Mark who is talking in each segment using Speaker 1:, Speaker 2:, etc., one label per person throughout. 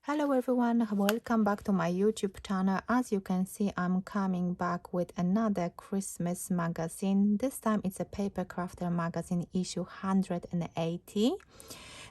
Speaker 1: Hello everyone, welcome back to my YouTube channel. As you can see, I'm coming back with another Christmas magazine. This time it's a PaperCrafter magazine issue 180.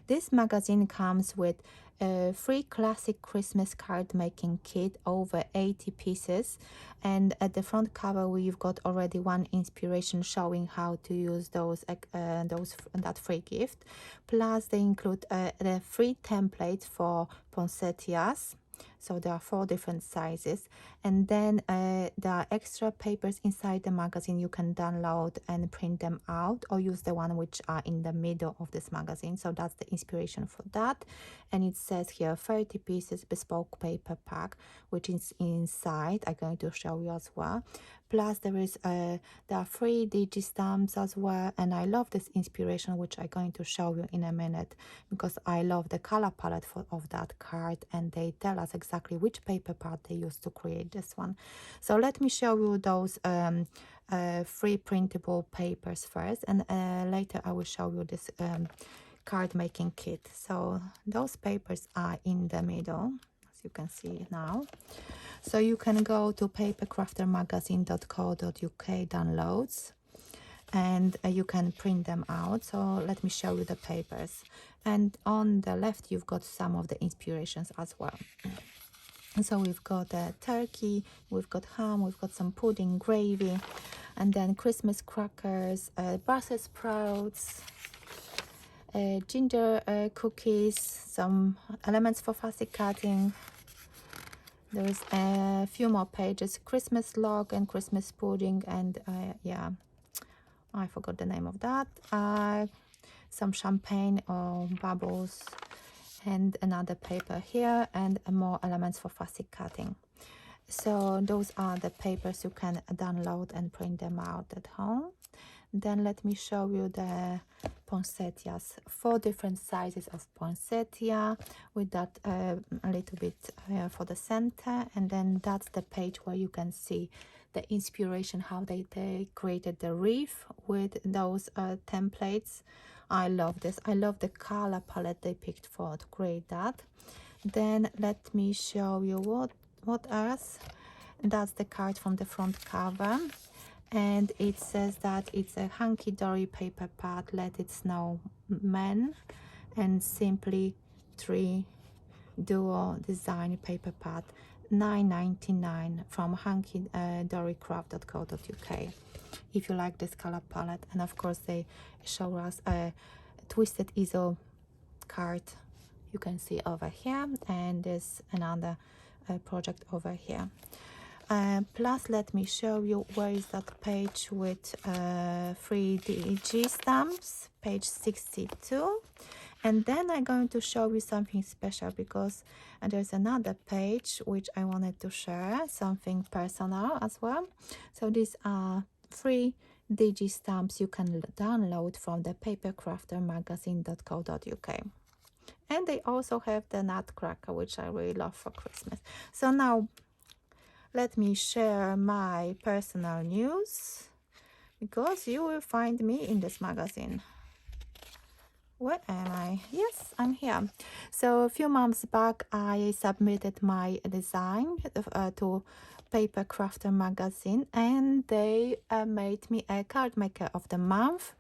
Speaker 1: This magazine comes with a free classic Christmas card making kit, over 80 pieces, and at the front cover we've got already one inspiration showing how to use that free gift. Plus they include the free template for poinsettias. So there are 4 different sizes, and then there are extra papers inside the magazine. You can download and print them out or use the one which are in the middle of this magazine. So that's the inspiration for that. And it says here 30 pieces bespoke paper pack, which is inside. I'm going to show you as well. Plus there are 3 digi stamps as well, and I love this inspiration, which I'm going to show you in a minute, because I love the color palette of that card, and they tell us exactly which paper part they used to create this one. So let me show you those free printable papers first, and later I will show you this card making kit. So those papers are in the middle, as you can see now. So you can go to papercraftermagazine.co.uk downloads, and you can print them out. So let me show you the papers, and on the left you've got some of the inspirations as well. So we've got turkey, we've got ham, we've got some pudding, gravy, and then Christmas crackers, Brussels sprouts, ginger cookies, some elements for fussy cutting. There's a few more pages, Christmas log and Christmas pudding, and yeah, I forgot the name of that. Some champagne or bubbles, and another paper here, and more elements for fussy cutting. So those are the papers. You can download and print them out at home. Then let me show you the poinsettias, 4 different sizes of poinsettia, with that a little bit for the center. And then that's the page where you can see the inspiration, how they created the wreath with those templates. I love this. I love the color palette they picked for to create that. Then let me show you what else. That's the card from the front cover, and it says that it's a hunky-dory paper pad, Let It Snow Men, and Simply 3 duo design paper pad, $9.99 from hunkydorycraft.co.uk. if you like this color palette. And of course they show us a twisted easel card, you can see over here, and there's another project over here. Plus let me show you where is that page with 3D stamps, page 62. And then I'm going to show you something special, because there's another page which I wanted to share, something personal as well. So these are 3 digi stamps you can download from the papercraftermagazine.co.uk. And they also have the nutcracker, which I really love for Christmas. So now let me share my personal news, because you will find me in this magazine. Where am I? Yes, I'm here. So a few months back I submitted my design to PaperCrafter magazine, and they made me a card maker of the month.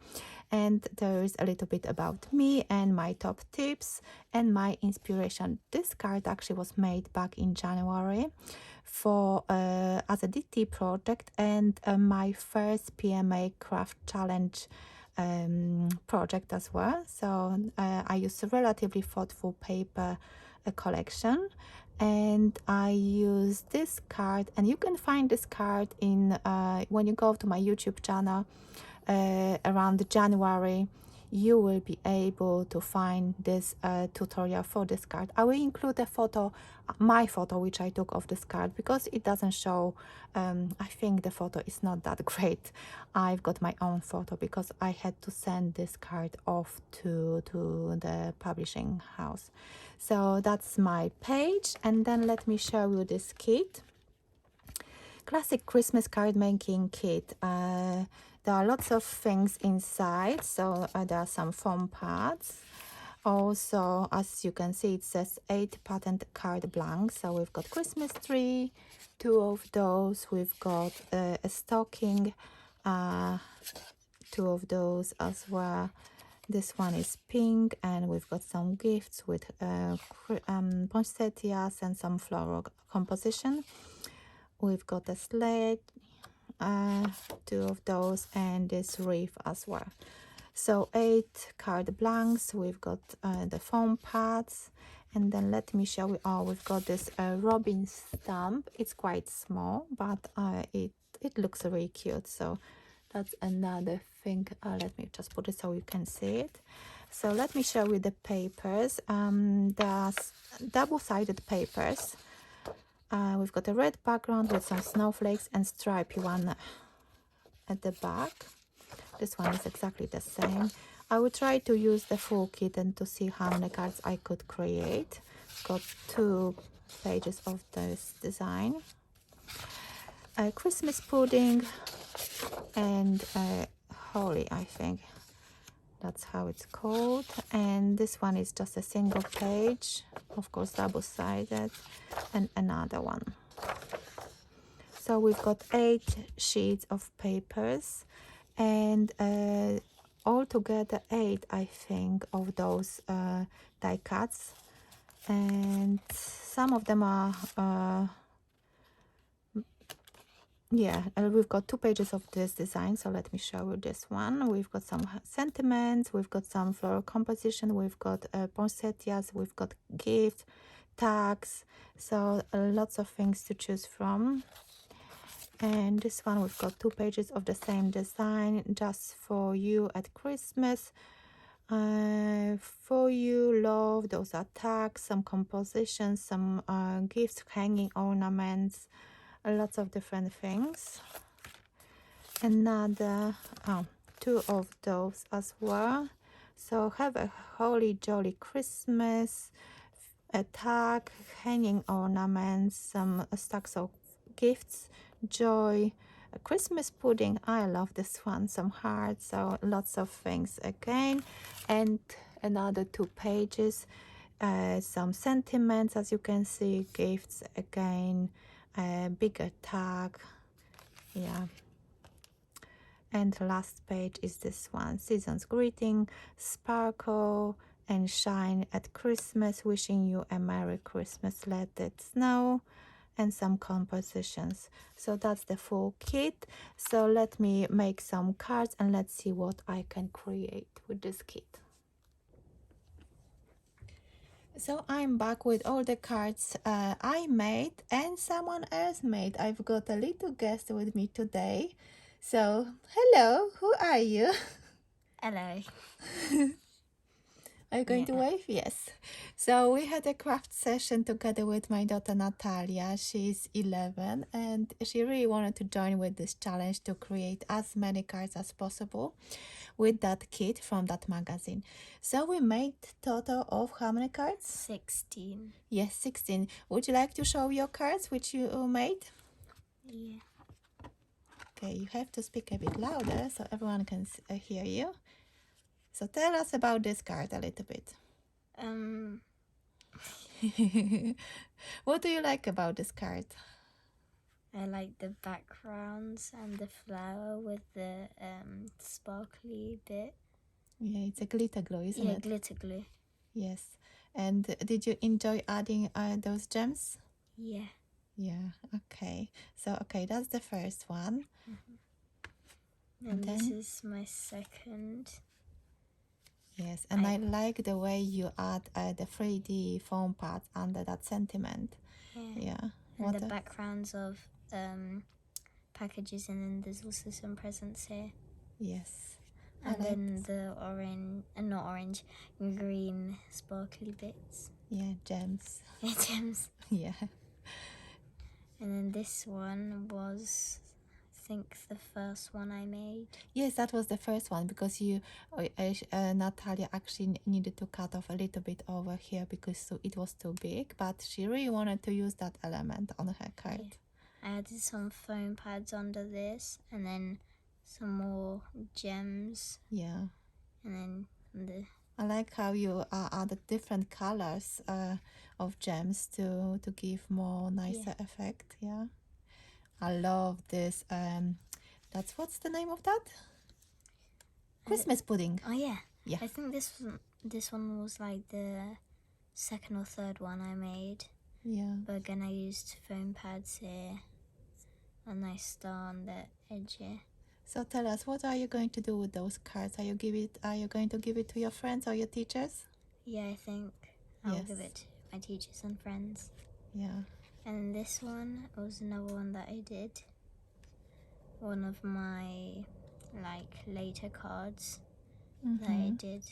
Speaker 1: And there is a little bit about me and my top tips and my inspiration. This card actually was made back in January for as a DT project, and my first PMA craft challenge project as well. So I used a relatively thoughtful paper collection, and I use this card, and you can find this card in when you go to my YouTube channel around January. You will be able to find this tutorial for this card. I will include a photo, my photo, which I took of this card, because it doesn't show, I think the photo is not that great. I've got my own photo because I had to send this card off to the publishing house. So that's my page. And then let me show you this kit. Classic Christmas card making kit. There are lots of things inside. So there are some foam pads, Also, as you can see, it says 8 patterned card blanks. So we've got Christmas tree, 2 of those. We've got a stocking, 2 of those as well. This one is pink, and we've got some gifts with poinsettias and some floral composition. We've got a slate, 2 of those, and this wreath as well. So 8 card blanks. We've got the foam pads, and then let me show you. Oh, we've got this robin stamp. It's quite small, but it looks really cute. So that's another thing. Let me just put it so you can see it. So let me show you the papers. The double-sided papers. We've got a red background with some snowflakes and stripy one at the back. This one is exactly the same. I will try to use the full kit and to see how many cards I could create. Got 2 pages of this design. Christmas pudding and holly, I think that's how it's called. And this one is just a single page, of course double-sided, and another one. So we've got 8 sheets of papers, and altogether 8, I think, of those die cuts, and some of them are we've got 2 pages of this design. So let me show you this one. We've got some sentiments, we've got some floral composition, we've got poinsettias, we've got gifts, tags, so lots of things to choose from. And this one, we've got 2 pages of the same design, just for you at Christmas. For you, love. Those are tags, some compositions, some gifts, hanging ornaments, lots of different things. Another 2 of those as well. So have a holly jolly Christmas, a tag, hanging ornaments, some stacks of gifts, joy, a Christmas pudding. I love this one. Some hearts, so lots of things again. And another 2 pages, some sentiments, as you can see, gifts again, a bigger tag, yeah. And the last page is this one, season's greeting, sparkle and shine at Christmas, wishing you a Merry Christmas, let it snow, and some compositions. So that's the full kit. So let me make some cards and let's see what I can create with this kit. So I'm back with all the cards I made and someone else made. I've got a little guest with me today. So hello, who are you?
Speaker 2: Hello.
Speaker 1: Are you going to wave? Yes. So we had a craft session together with my daughter Natalia. She's 11 and she really wanted to join with this challenge to create as many cards as possible with that kit from that magazine. So we made total of how many cards?
Speaker 2: 16.
Speaker 1: Yes, 16. Would you like to show your cards which you made?
Speaker 2: Yeah.
Speaker 1: Okay, you have to speak a bit louder so everyone can hear you. So tell us about this card a little bit. What do you like about this card?
Speaker 2: I like the backgrounds and the flower with the sparkly bit.
Speaker 1: Yeah, it's a glitter glue, isn't it?
Speaker 2: Yeah, glitter glue.
Speaker 1: Yes. And did you enjoy adding those gems?
Speaker 2: Yeah.
Speaker 1: Yeah, okay. So, okay, that's the first one.
Speaker 2: And
Speaker 1: then
Speaker 2: this is my second.
Speaker 1: Yes, and I like the way you add the 3D foam pads under that sentiment.
Speaker 2: Yeah.
Speaker 1: Yeah.
Speaker 2: And the backgrounds of packages, and then there's also some presents here.
Speaker 1: Yes.
Speaker 2: And then the orange, not orange, green sparkly bits.
Speaker 1: Yeah, gems.
Speaker 2: Yeah, gems.
Speaker 1: Yeah.
Speaker 2: And then this one was, I think, the first one I made.
Speaker 1: Yes, that was the first one because you, Natalia actually needed to cut off a little bit over here because it was too big, but she really wanted to use that element on her card.
Speaker 2: Yeah. I added some foam pads under this, and then some more gems.
Speaker 1: Yeah.
Speaker 2: And then
Speaker 1: like how you added different colors of gems to give more nicer effect. Yeah, I love this. What's the name of that? Christmas pudding.
Speaker 2: Oh yeah.
Speaker 1: Yeah.
Speaker 2: I think this one was like the second or third one I made.
Speaker 1: Yeah.
Speaker 2: But again, I used foam pads here, a nice star on the edge here.
Speaker 1: So tell us, what are you going to do with those cards? Are you going to give it to your friends or your teachers?
Speaker 2: Yeah, I think I'll
Speaker 1: Yes.
Speaker 2: give it to my teachers and friends.
Speaker 1: Yeah.
Speaker 2: And this one was another one that I did. One of my like later cards that I did.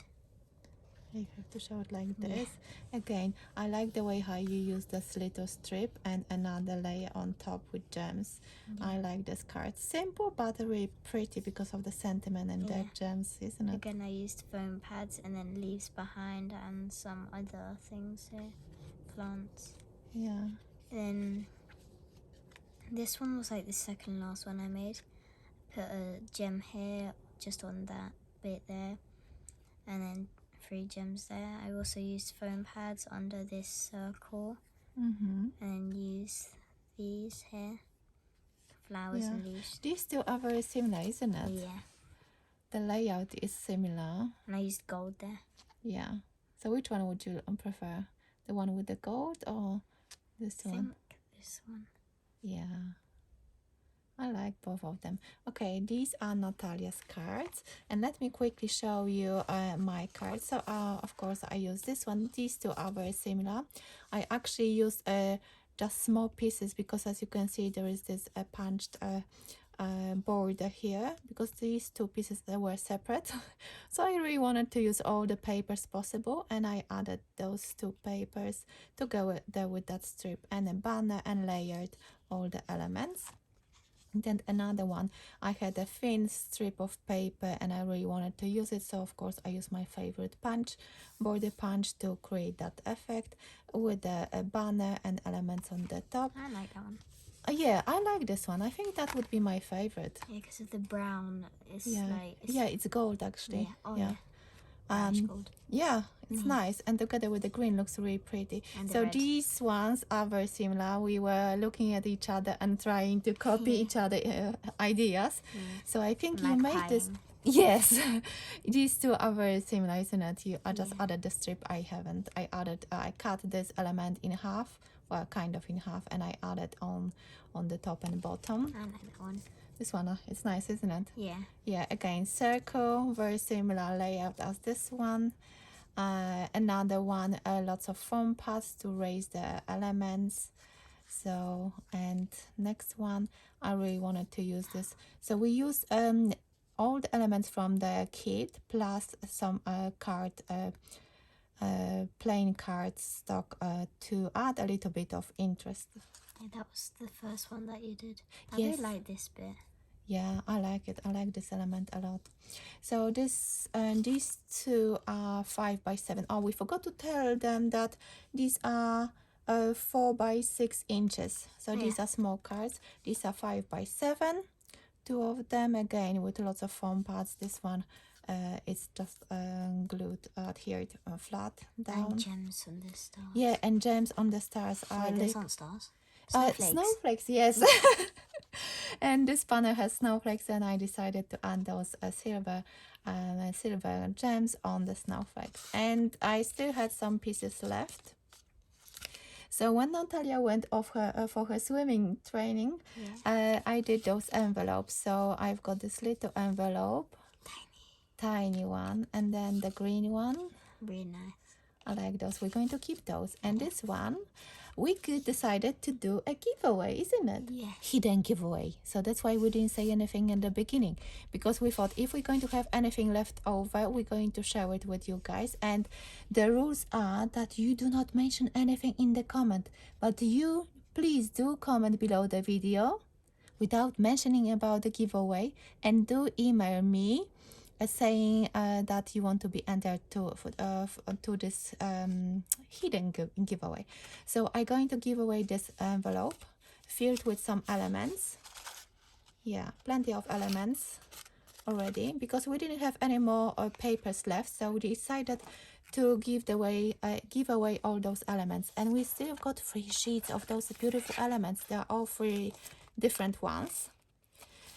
Speaker 1: You have to show it like this. Again, I like the way how you use this little strip and another layer on top with gems. I like this card. Simple but really pretty because of the sentiment and the gems, isn't it?
Speaker 2: Again, I used foam pads and then leaves behind and some other things here, plants.
Speaker 1: Yeah.
Speaker 2: Then this one was like the second last one I made. Put a gem here, just on that bit there, and then 3 gems there. I also used foam pads under this circle, and then use these here, flowers and leaves.
Speaker 1: These two are very similar, isn't it?
Speaker 2: Yeah.
Speaker 1: The layout is similar.
Speaker 2: And I used gold there.
Speaker 1: Yeah. So which one would you prefer? The one with the gold or this
Speaker 2: I
Speaker 1: one?
Speaker 2: think this one.
Speaker 1: Yeah. I like both of them. Okay, these are Natalia's cards, and let me quickly show you my cards. So of course I use this one. These two are very similar. I actually used just small pieces because, as you can see, there is this punched border here, because these two pieces, they were separate. So I really wanted to use all the papers possible, and I added those 2 papers to go there with that strip and a banner, and layered all the elements. Then another one, I had a thin strip of paper and I really wanted to use it, so of course I used my favorite punch, border punch, to create that effect with a banner and elements on the top.
Speaker 2: I like that one.
Speaker 1: Yeah, I like this one. I think that would be my favorite.
Speaker 2: Yeah, because of the brown. It's
Speaker 1: It's gold actually.
Speaker 2: Yeah. Oh yeah. Gold.
Speaker 1: Yeah, it's nice, and together with the green looks really pretty.
Speaker 2: And the
Speaker 1: so
Speaker 2: red.
Speaker 1: these ones are very similar. We were looking at each other and trying to copy each other ideas. So I think you made this. Yes, these two are very similar, isn't it? I just added the strip. I haven't. I cut this element in half, well, kind of in half, and I added on the top and bottom.
Speaker 2: I like that one.
Speaker 1: This one, it's nice, isn't it?
Speaker 2: Yeah.
Speaker 1: Yeah, again, circle, very similar layout as this one. Another one, lots of foam pads to raise the elements. So, and next one, I really wanted to use this. So we used all the elements from the kit plus some plain card stock to add a little bit of interest.
Speaker 2: Yeah, that was the first one that you did. I
Speaker 1: Yes.
Speaker 2: really like this bit.
Speaker 1: Yeah, I like it. I like this element a lot. So these two are 5 by 7. Oh, we forgot to tell them that these are 4 by 6 inches. So these are small cards. These are 5 by 7. 2 of them, again with lots of foam pads. This one is just glued, adhered flat down.
Speaker 2: And gems on the stars.
Speaker 1: Yeah, and gems on the stars are
Speaker 2: Wait, those aren't stars.
Speaker 1: snowflakes, yes. And this banner has snowflakes, and I decided to add those silver gems on the snowflakes. And I still had some pieces left. So when Natalia went off for her swimming training, I did those envelopes. So I've got this little envelope, tiny one, and then the green one.
Speaker 2: Really nice.
Speaker 1: I like those. We're going to keep those. And this one, we decided to do a giveaway, isn't it?
Speaker 2: Yeah.
Speaker 1: Hidden giveaway. So that's why we didn't say anything in the beginning, because we thought if we're going to have anything left over, we're going to share it with you guys. And the rules are that you do not mention anything in the comment, but you please do comment below the video without mentioning about the giveaway, and do email me saying that you want to be entered to this hidden giveaway. So I'm going to give away this envelope filled with some elements. Yeah, plenty of elements. already because we didn't have any more papers left, so we decided to give away all those elements, and we still got 3 sheets of those beautiful elements. They are all 3 different ones.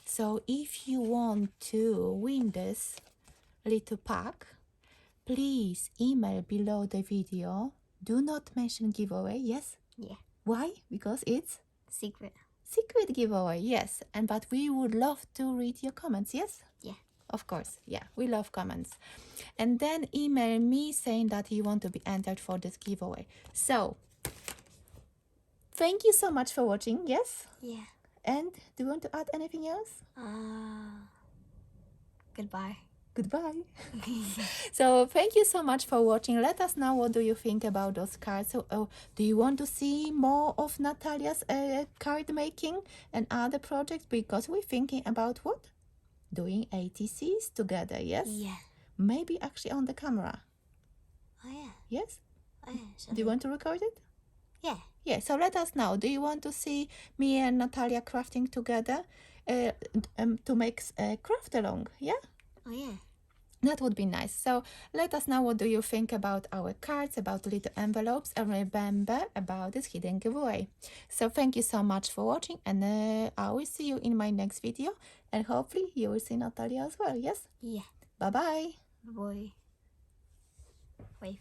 Speaker 1: So if you want to win this little pack, please email below the video. Do not mention giveaway. Yes?
Speaker 2: Yeah.
Speaker 1: Why? Because it's
Speaker 2: Secret.
Speaker 1: secret giveaway. Yes. But we would love to read your comments. Yes?
Speaker 2: Yeah.
Speaker 1: Of course. Yeah, we love comments. And then email me saying that you want to be entered for this giveaway. So thank you so much for watching. Yes?
Speaker 2: Yeah.
Speaker 1: And do you want to add anything else?
Speaker 2: Goodbye.
Speaker 1: Goodbye. So thank you so much for watching. Let us know, what do you think about those cards. So do you want to see more of Natalia's card making and other projects? Because we're thinking about what? Doing ATCs together. Yes?
Speaker 2: Yeah.
Speaker 1: Maybe actually on the camera.
Speaker 2: Oh yeah.
Speaker 1: Yes?
Speaker 2: Oh yeah. So
Speaker 1: Do you want to record it?
Speaker 2: Yeah.
Speaker 1: Yeah, so let us know. Do you want to see me and Natalia crafting together to make a craft along? Yeah?
Speaker 2: Oh yeah.
Speaker 1: That would be nice. So let us know, what do you think about our cards, about little envelopes, and remember about this hidden giveaway. So thank you so much for watching, and I will see you in my next video, and hopefully you will see Natalia as well. Yes?
Speaker 2: Yeah.
Speaker 1: Bye-bye.
Speaker 2: Boy. Wait.